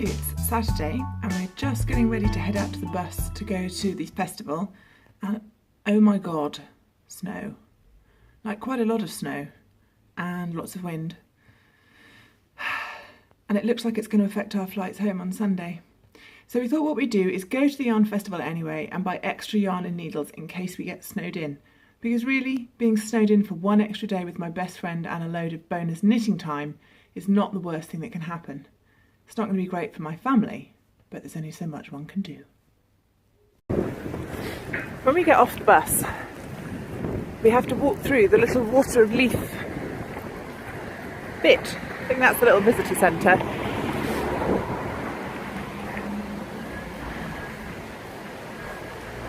It's Saturday and we're just getting ready to head out to the bus to go to the festival, and oh my god, snow. Like quite a lot of snow and lots of wind. And it looks like it's going to affect our flights home on Sunday. So we thought what we'd do is go to the yarn festival anyway and buy extra yarn and needles in case we get snowed in. Because really, being snowed in for one extra day with my best friend and a load of bonus knitting time is not the worst thing that can happen. It's not going to be great for my family, but there's only so much one can do. When we get off the bus, we have to walk through the little Water of Leaf bit. I think that's the little visitor centre.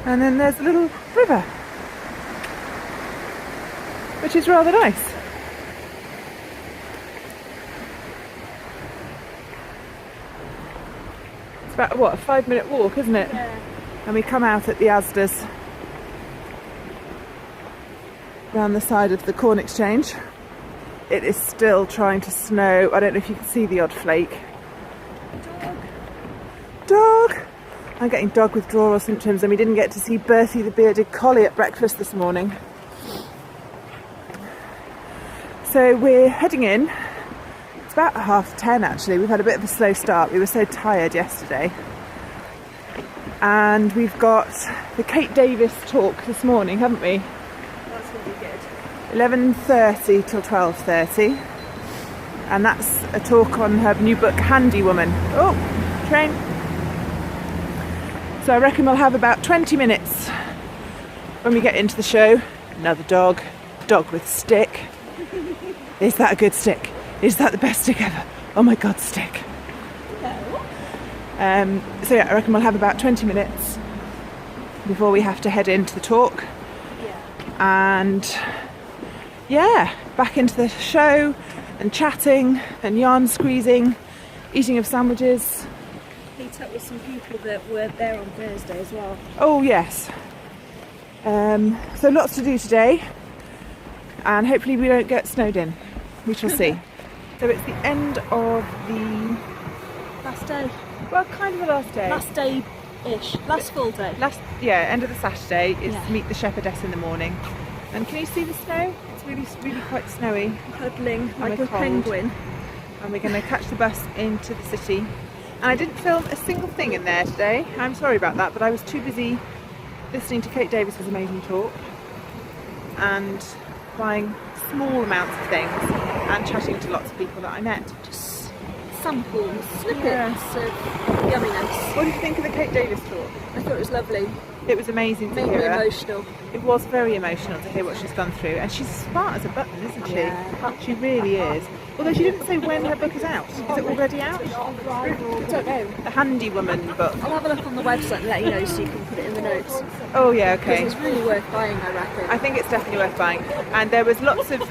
And then there's a little river, which is rather nice. It's about, what, a 5-minute walk, isn't it? Yeah. And we come out at the Asda's round the side of the Corn Exchange. It is still trying to snow. I don't know if you can see the odd flake. Dog! I'm getting dog withdrawal symptoms, and we didn't get to see Bertie the bearded collie at breakfast this morning. So we're heading in. It's about 10:30 actually. We've had a bit of a slow start. We were so tired yesterday. And we've got the Kate Davis talk this morning, haven't we? That's going to be good. 11:30 till 12:30. And that's a talk on her new book, Handy Woman. Oh, train. So I reckon we'll have about 20 minutes when we get into the show. Another dog with stick. Is that a good stick? Is that the best stick ever? Oh my god, stick. So yeah, I reckon we'll have about 20 minutes before we have to head into the talk. Yeah. And yeah, back into the show and chatting and yarn squeezing, eating of sandwiches. Meet up with some people that were there on Thursday as well. Oh yes. So lots to do today, and hopefully we don't get snowed in. We shall see. So it's the end of the Last day. well, kind of the last day. Last day-ish. Last full day. End of the Saturday is Yeah. to meet the shepherdess in the morning. And can you see the snow? It's really quite snowy. Huddling And like we're a cold. penguin. And we're going to catch the bus into the city. And I didn't film a single thing in there today. I'm sorry about that, but I was too busy listening to Kate Davis's amazing talk and buying small amounts of things and chatting to lots of people that I met. Just samples, snippets Yeah. of yumminess. What did you think of the Kate Davis talk? I thought it was lovely. It was amazing to Made me hear her. emotional. It was very emotional to hear what she's gone through, and she's smart as a button, isn't she? Yeah. She really is. Although she didn't say when her book is out. Is it already out? I don't know. The Handy Woman book. I'll have a look on the website and let you know so you can put it in the notes. Oh yeah, Because okay. it's really worth buying, I reckon. I think it's definitely worth buying. And there was lots of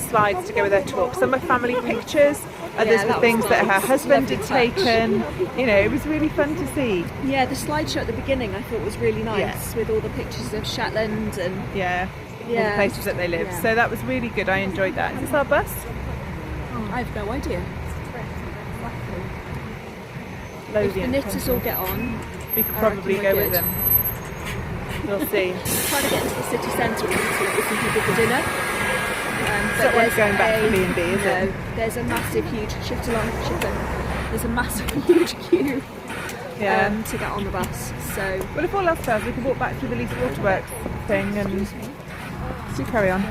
slides to go with her talk. Some were family pictures, others that were was things that her nice. husband had Lovely touch. taken. You know, it was really fun to see. Yeah, the slideshow at the beginning I thought was really nice, Yeah. with all the pictures of Shetland and Yeah, all the Yeah, places that they live. yeah. So that was really good. I enjoyed that. Is this our bus? I have no idea. If Lothian. the knitters all get on, We could I probably reckon go we're with good. them. We'll see. trying to get into the city centre and to meet some people for dinner. It's not worth going back to B&B, is it? No, there's a massive, huge shift along chicken. There's a massive, huge queue Yeah. to get on the bus. So Well, if all else fails, we can walk back through the Leith Waterworks thing and do carry on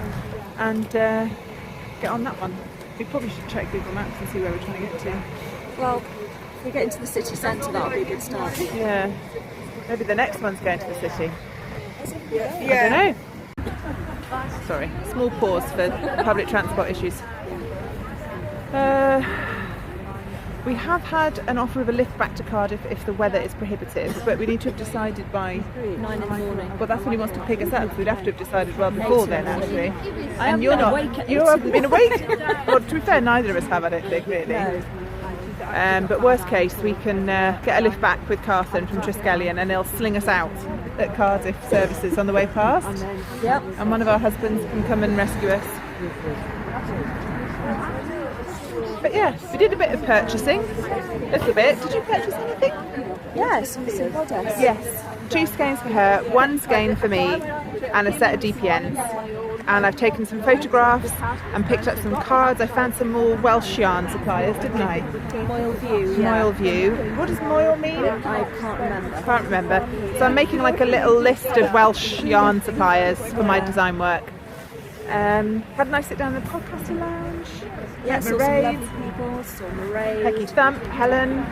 and get on that one. We probably should check Google Maps and see where we're trying to get to. well, if we get into the city centre, that'll be a good start. Yeah. Maybe the next one's going to the city. Yeah. I don't know. Sorry, small pause for public transport issues. We have had an offer of a lift back to Cardiff if the weather is prohibitive, but we need to have decided by 9 in the morning. well, that's when he wants to pick us up. So we'd have to have decided well before then, actually. I haven't you're been not. awake at You 8 haven't been awake. Well, to be fair, neither of us have. I don't think really. No. But worst case, we can get a lift back with Carthen from Triskelion, and he'll sling us out at Cardiff services on the way past. Yep. And one of our husbands can come and rescue us. But yeah, we did a bit of purchasing, a little bit. Did you purchase anything? Yes, some goddess. Yes, 2 skeins for her, 1 skein for me, and a set of DPNs. And I've taken some photographs and picked up some cards. I found some more Welsh yarn suppliers, didn't I? Moyle View. Moyle View. What does Moyle mean? I can't Can't remember. So I'm making like a little list of Welsh yarn suppliers for my design work. Had a nice sit down in the podcaster lounge. Yeah, Met saw some Mairead, lovely people. Saw Mairead. Peggy Thump, Helen.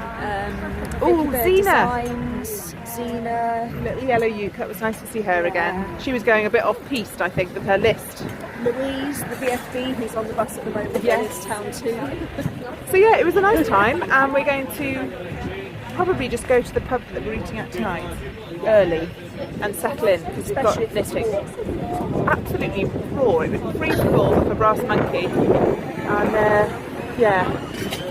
Oh, Zena. Zena. Little yellow uke. That was nice to see her again. She was going a bit off-piste, I think, with her list. Louise, the BFB, who's on the bus at the moment, Yes. in town too. So yeah, it was a nice time, and we're going to probably just go to the pub that we're eating at tonight early and settle in because we've got knitting. Absolutely raw. It was freezable off a brass monkey, and yeah,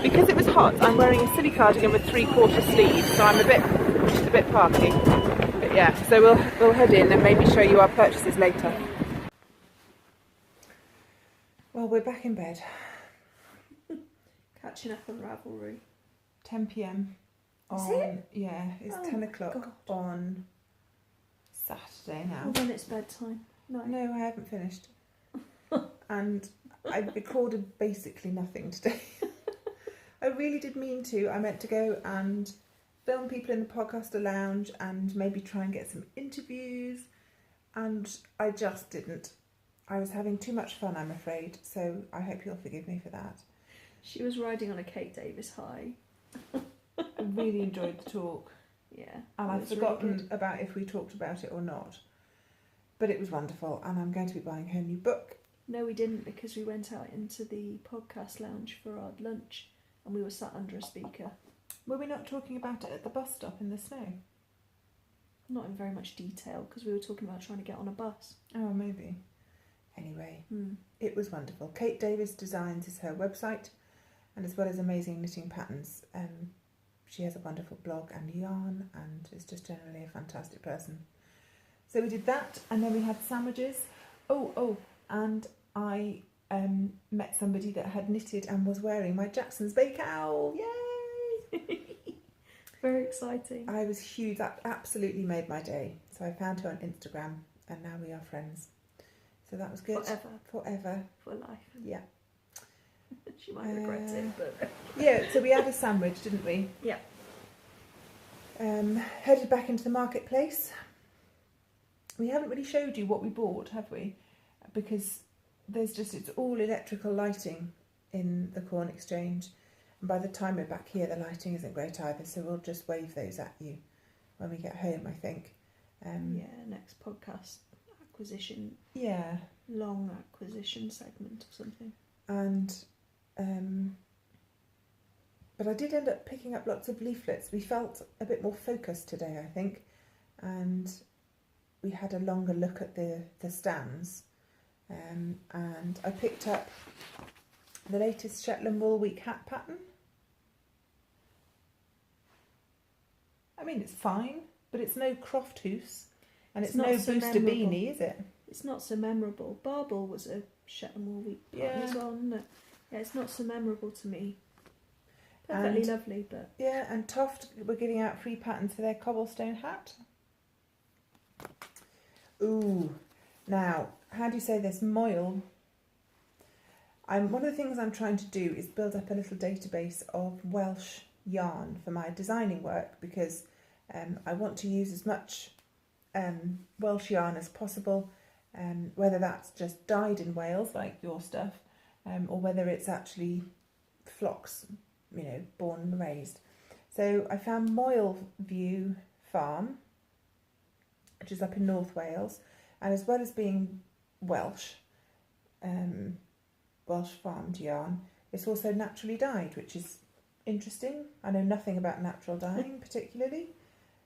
because it was hot, I'm wearing a silly cardigan with 3/4 sleeves, so I'm a bit parky. But yeah, so we'll head in and maybe show you our purchases later. Well, we're back in bed. Catching up on Ravelry. 10 p.m. Is it? Yeah, it's 10 o'clock God. on Saturday now. Well, then it's bedtime. No. No, I haven't finished. And I recorded basically nothing today. I really did mean to. I meant to go and film people in the podcaster lounge and maybe try and get some interviews, and I just didn't. I was having too much fun, I'm afraid, so I hope you'll forgive me for that. She was riding on a Kate Davis high. I really enjoyed the talk. Yeah. And I've it was forgotten really good. about if we talked about it or not. But it was wonderful, and I'm going to be buying her new book. No, we didn't, because we went out into the podcast lounge for our lunch and we were sat under a speaker. Were we not talking about it at the bus stop in the snow? Not in very much detail, because we were talking about trying to get on a bus. Oh, maybe. Anyway, It was wonderful. Kate Davis Designs is her website, and as well as amazing knitting patterns, she has a wonderful blog and yarn, and is just generally a fantastic person. So we did that, and then we had sandwiches. And I met somebody that had knitted and was wearing my Jackson's Bay Cowl. Yay! Very exciting. I was huge. That absolutely made my day. So I found her on Instagram, and now we are friends. So that was good. Forever. For life. Yeah. She might regret it, but... Yeah, so we had a sandwich, didn't we? Yeah. Headed back into the marketplace. We haven't really showed you what we bought, have we? Because it's all electrical lighting in the Corn Exchange. And by the time we're back here, the lighting isn't great either, so we'll just wave those at you when we get home, I think. Next podcast acquisition. Yeah. Long acquisition segment or something. And but I did end up picking up lots of leaflets. We felt a bit more focused today, I think, and we had a longer look at the stands, and I picked up the latest Shetland Wool Week hat pattern. I mean, it's fine, but it's no Croft Hoose, and it's no so Booster memorable. Beanie, is it? It's not so memorable. Barbel was a Shetland Wool Week pattern as well, wasn't it? Yeah, it's not so memorable to me. Perfectly lovely, but... Yeah, and Toft were giving out free patterns for their Cobblestone Hat. Ooh, now, how do you say this? Moyle. One of the things I'm trying to do is build up a little database of Welsh yarn for my designing work, because I want to use as much Welsh yarn as possible, whether that's just dyed in Wales, like your stuff, or whether it's actually flocks, born and raised. So I found Moyle View Farm, which is up in North Wales, and as well as being Welsh, Welsh farmed yarn, it's also naturally dyed, which is interesting. I know nothing about natural dyeing particularly,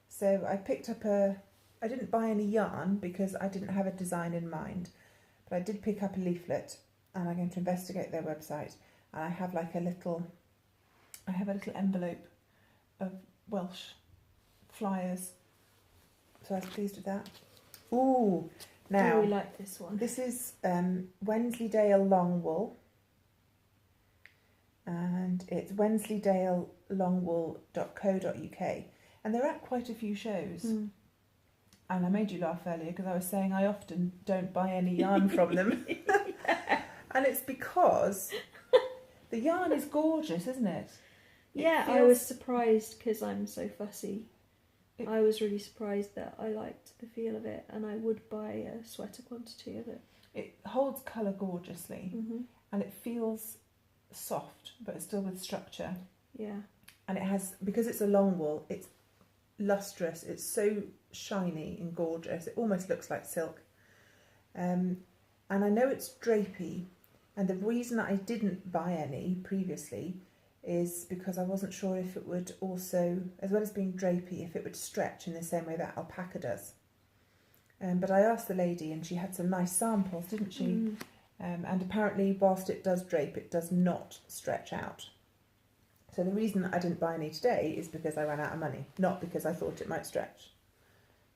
so I picked up I didn't buy any yarn because I didn't have a design in mind, but I did pick up a leaflet, and I'm going to investigate their website, and I have a little envelope of Welsh flyers, so I was pleased with that. Ooh, now, I really like this one. This is Wensleydale Long Wool, and it's wensleydalelongwool.co.uk, and they're at quite a few shows. And I made you laugh earlier because I was saying I often don't buy any yarn from them. And it's because the yarn is gorgeous, isn't it? I was surprised because I'm so fussy. I was really surprised that I liked the feel of it, and I would buy a sweater quantity of it. It holds colour gorgeously, and it feels soft, but still with structure. Yeah. And it has, because it's a long wool, it's lustrous. It's so shiny and gorgeous. It almost looks like silk. And I know it's drapey, and the reason I didn't buy any previously is because I wasn't sure if it would also, as well as being drapey, if it would stretch in the same way that alpaca does. But I asked the lady, and she had some nice samples, didn't she? And apparently, whilst it does drape, it does not stretch out. So the reason that I didn't buy any today is because I ran out of money, not because I thought it might stretch.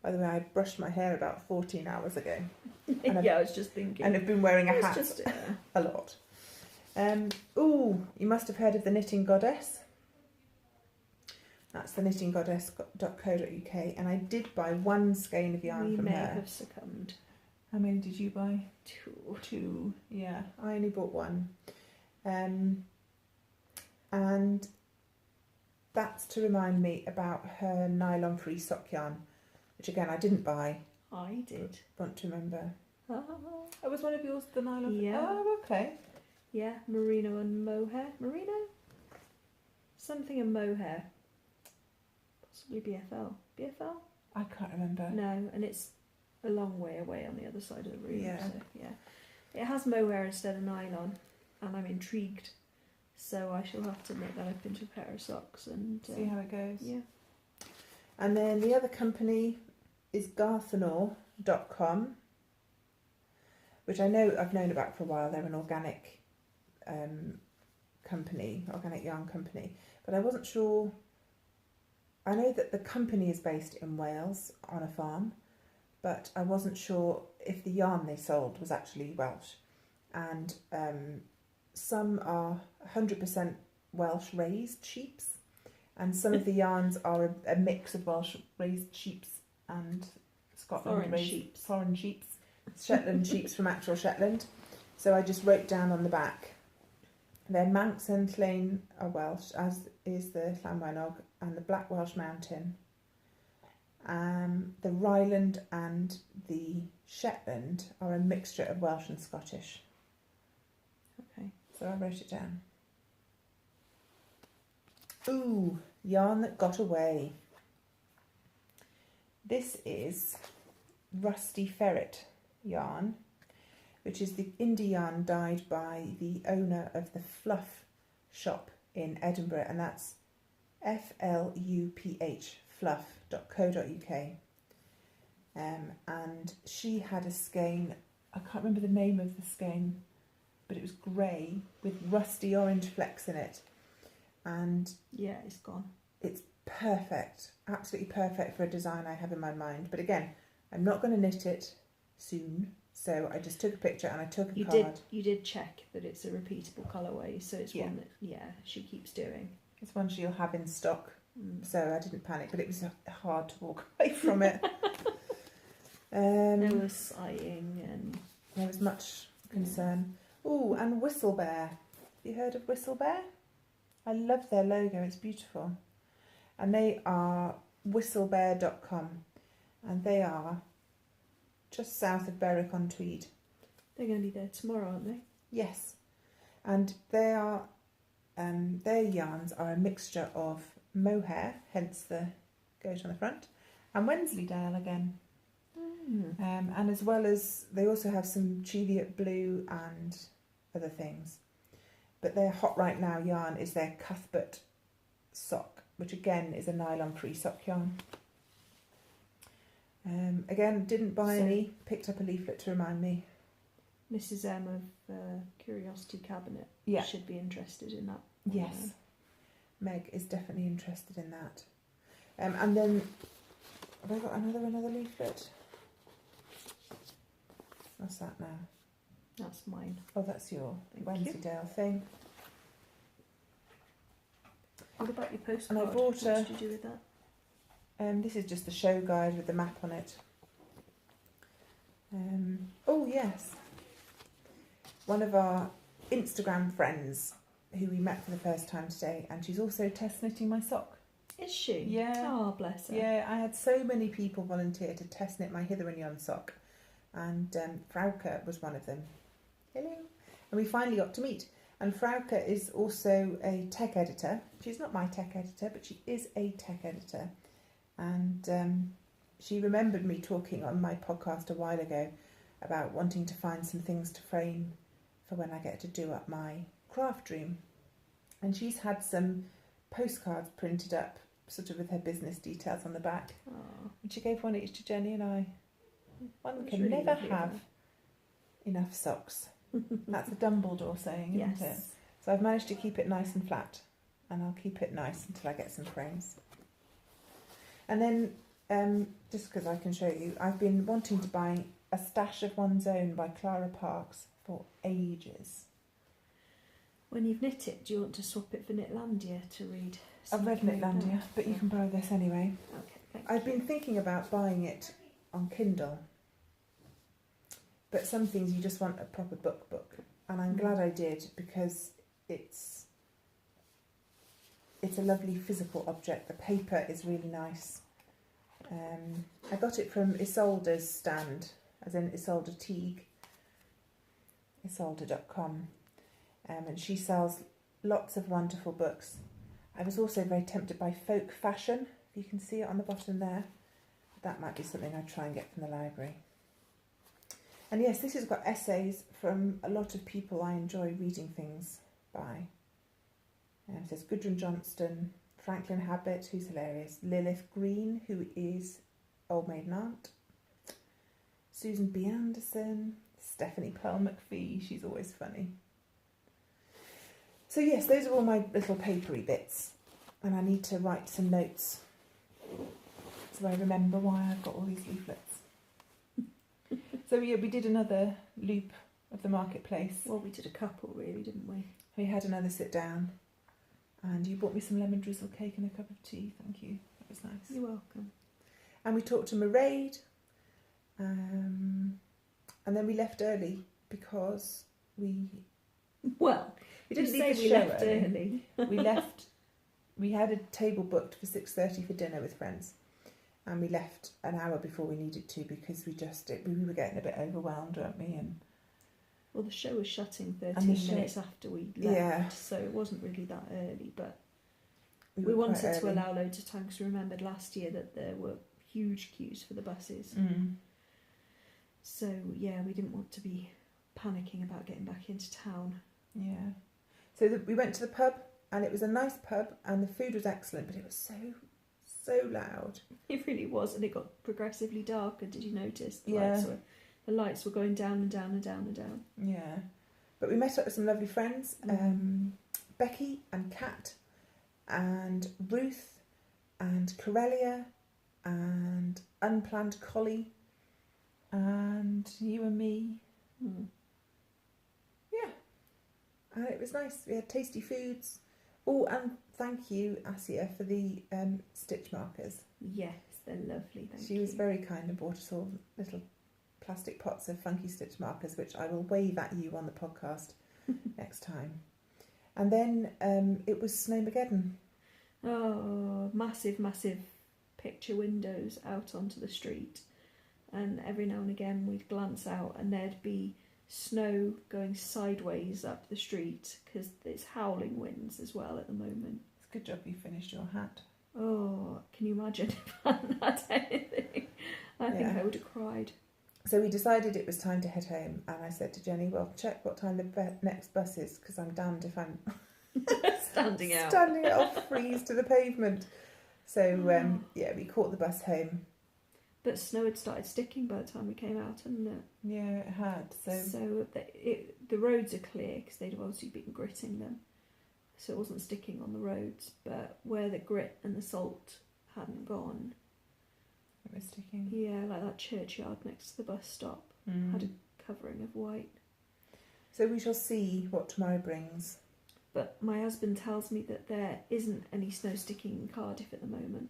By the way, I brushed my hair about 14 hours ago. I was just thinking. And I've been wearing a hat a lot. You must have heard of the Knitting Goddess. That's the knittinggoddess.co.uk, and I did buy one skein of yarn from her. We may have succumbed. How many did you buy? Two. Yeah, I only bought one. And that's to remind me about her nylon-free sock yarn, which again I didn't buy. I did. Want to remember. Oh, was one of yours the nylon? Yeah. Oh, okay. Yeah, merino and mohair. Merino? Something and mohair. Possibly BFL. BFL? I can't remember. No, and it's a long way away on the other side of the room. Yeah. So, yeah. It has mohair instead of nylon, and I'm intrigued. So I shall have to knit that up into a pair of socks and see how it goes. Yeah. And then the other company is garthenor.com, which I know I've known about for a while. They're an organic company, organic yarn company, but I wasn't sure. I know that the company is based in Wales on a farm, but I wasn't sure if the yarn they sold was actually Welsh. And some are 100% Welsh raised sheeps, and some of the yarns are a mix of Welsh raised sheeps and Scotland raised foreign sheeps, Shetland sheeps from actual Shetland. So I just wrote down on the back, their Manx and Llain are Welsh, as is the Llanwynnog and the Black Welsh Mountain. The Ryland and the Shetland are a mixture of Welsh and Scottish. Okay. So I wrote it down. Ooh, yarn that got away. This is Rusty Ferret yarn, which is the indie yarn dyed by the owner of the Fluff shop in Edinburgh, and that's FLUPH, fluff.co.uk. And she had a skein, I can't remember the name of the skein, but it was grey with rusty orange flecks in it. And yeah, it's gone. It's perfect, absolutely perfect for a design I have in my mind. But again, I'm not going to knit it soon, so I just took a picture and I took a card. You did check that it's a repeatable colourway, so it's one that she keeps doing. It's one she'll have in stock, so I didn't panic, but it was hard to walk away from it. There was sighing and there was much concern. Oh, and Bristle Bear. Have you heard of Bristle Bear? I love their logo, it's beautiful. And they are whistlebear.com, and they are just south of Berwick-on-Tweed. They're going to be there tomorrow, aren't they? Yes. And they are, their yarns are a mixture of mohair, hence the goat on the front, and Wensleydale again. And as well as, they also have some Cheviot blue and other things. But their hot right now yarn is their Cuthbert sock, which again is a nylon-free sock yarn. Again, didn't buy any, picked up a leaflet to remind me. Mrs. M of Curiosity Cabinet should be interested in that. Yes, Meg is definitely interested in that. And then, have I got another leaflet? What's that now? That's mine. Oh, that's your Wensleydale thing. What about your postcard? And I bought what did you do with that? This is just the show guide with the map on it. Oh yes, one of our Instagram friends who we met for the first time today, and she's also test knitting my sock. Is she? Yeah. Oh, bless her. Yeah, I had so many people volunteer to test knit my hither and yon sock, and Frauke was one of them. Hello. And we finally got to meet. And Frauke is also a tech editor. She's not my tech editor, but she is a tech editor. And she remembered me talking on my podcast a while ago about wanting to find some things to frame for when I get to do up my craft dream. And she's had some postcards printed up, sort of with her business details on the back. Oh. And she gave one each to Jenny and I. One That's can really never lovely of have her. enough socks. That's a Dumbledore saying, isn't it? Yes. So I've managed to keep it nice and flat, and I'll keep it nice until I get some frames. And then, just because I can show you, I've been wanting to buy A Stash of One's Own by Clara Parks for ages. When you've knit it, do you want to swap it for Knitlandia to read? I've read Knitlandia, but you can borrow this anyway. Okay, thank I've you. been thinking about buying it on Kindle, but some things you just want a proper book, and I'm glad I did, because it's a lovely physical object. The paper is really nice. I got it from Isolde's stand, as in Isolde Teague, isolde.com, and she sells lots of wonderful books. I was also very tempted by folk fashion, if you can see it on the bottom there. That might be something I'd try and get from the library. And yes, this has got essays from a lot of people I enjoy reading things by. It says Gudrun Johnston, Franklin Habit, who's hilarious, Lilith Green, who is Old Maiden Aunt, Susan B. Anderson, Stephanie Pearl McPhee, she's always funny. So yes, those are all my little papery bits, and I need to write some notes so I remember why I've got all these leaflets. So yeah, we did another loop of the marketplace. Well, we did a couple, really, didn't we? We had another sit down, and you bought me some lemon drizzle cake and a cup of tea. Thank you. That was nice. You're welcome. And we talked to Mairead, and then we left early because we didn't say leave the we show left early. We left. We had a table booked for 6:30 for dinner with friends, and we left an hour before we needed to because we were getting a bit overwhelmed, weren't we? And Well, the show was shutting And 13 the show- minutes after we left, Yeah. so it wasn't really that early, but we we were quite wanted to early. allow loads of time because we remembered last year that there were huge queues for the buses. So, yeah, we didn't want to be panicking about getting back into town. Yeah. So we went to the pub, and it was a nice pub, and the food was excellent, but it was so loud. It really was, and it got progressively darker. Did you notice? Yeah. The lights were going down and down and down and down. Yeah. But we met up with some lovely friends, Becky and Kat and Ruth and Corellia and Unplanned Collie and you and me. Yeah. And it was nice. We had tasty foods. Oh, and thank you, Asia, for the stitch markers. Yes, they're lovely. Thank you. She was very kind and bought us all little plastic pots of funky stitch markers, which I will wave at you on the podcast next time. And then it was Snowmageddon. Oh, massive, massive picture windows out onto the street. And every now and again we'd glance out and there'd be snow going sideways up the street because there's howling winds as well at the moment. It's a good job you finished your hat. Oh, can you imagine if I hadn't had anything? I think I would have cried. So we decided it was time to head home, and I said to Jenny, well, check what time the next bus is, because I'm damned if I'm Standing out. off freeze to the pavement. So, we caught the bus home. But snow had started sticking by the time we came out, hadn't it? Yeah, it had. So the roads are clear because they'd obviously been gritting them. So it wasn't sticking on the roads, but where the grit and the salt hadn't gone. It was sticking. Yeah, like that churchyard next to the bus stop had a covering of white. So we shall see what tomorrow brings. But my husband tells me that there isn't any snow sticking in Cardiff at the moment.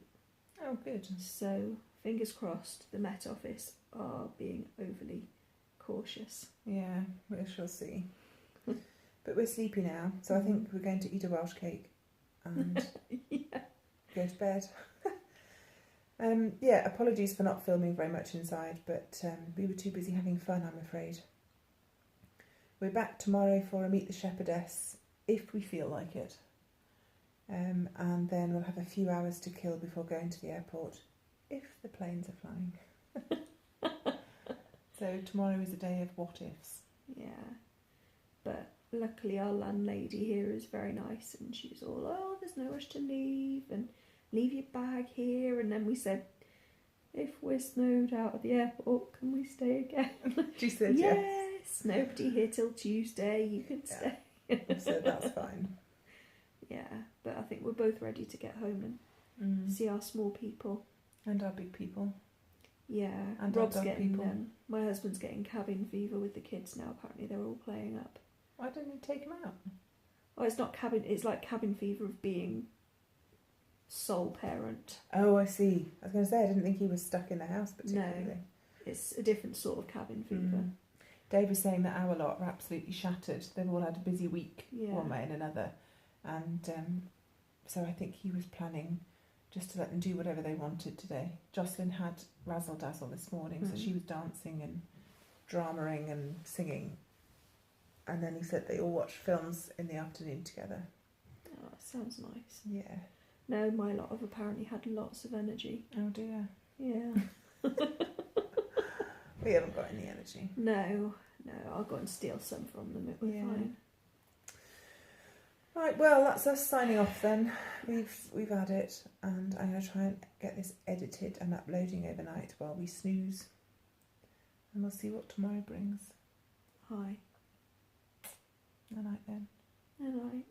Oh, good. So, fingers crossed, the Met Office are being overly cautious. Yeah, we shall see. But we're sleepy now, so I think we're going to eat a Welsh cake and go to bed. Apologies for not filming very much inside, but we were too busy having fun, I'm afraid. We're back tomorrow for a Meet the Shepherdess, if we feel like it. And then we'll have a few hours to kill before going to the airport, if the planes are flying. So tomorrow is a day of what ifs. Yeah, but luckily our landlady here is very nice, and she's all, oh, there's no rush to leave, and leave your bag here. And then we said, if we're snowed out of the airport, can we stay again? She said yes. Nobody here till Tuesday, you can stay. So that's fine. Yeah, but I think we're both ready to get home and see our small people. And our big people. Yeah, And Rob's our dog getting people. my husband's getting cabin fever with the kids now. Apparently they're all playing up. Why don't you take them out? Oh, it's not cabin, it's like cabin fever of being sole parent. Oh, I see. I was going to say, I didn't think he was stuck in the house particularly. No, it's a different sort of cabin fever. Dave was saying that our lot are absolutely shattered. They've all had a busy week, one way and another. And so I think he was planning just to let them do whatever they wanted today. Jocelyn had razzle dazzle this morning, so she was dancing and dramaing and singing. And then he said they all watched films in the afternoon together. Oh, that sounds nice. Yeah. No, my lot have apparently had lots of energy. Oh dear. Yeah. We haven't got any energy. No, I'll go and steal some from them. It will be fine. Right, well, that's us signing off then. We've had it, and I'm going to try and get this edited and uploading overnight while we snooze. And we'll see what tomorrow brings. Hi. Good night then. Good night.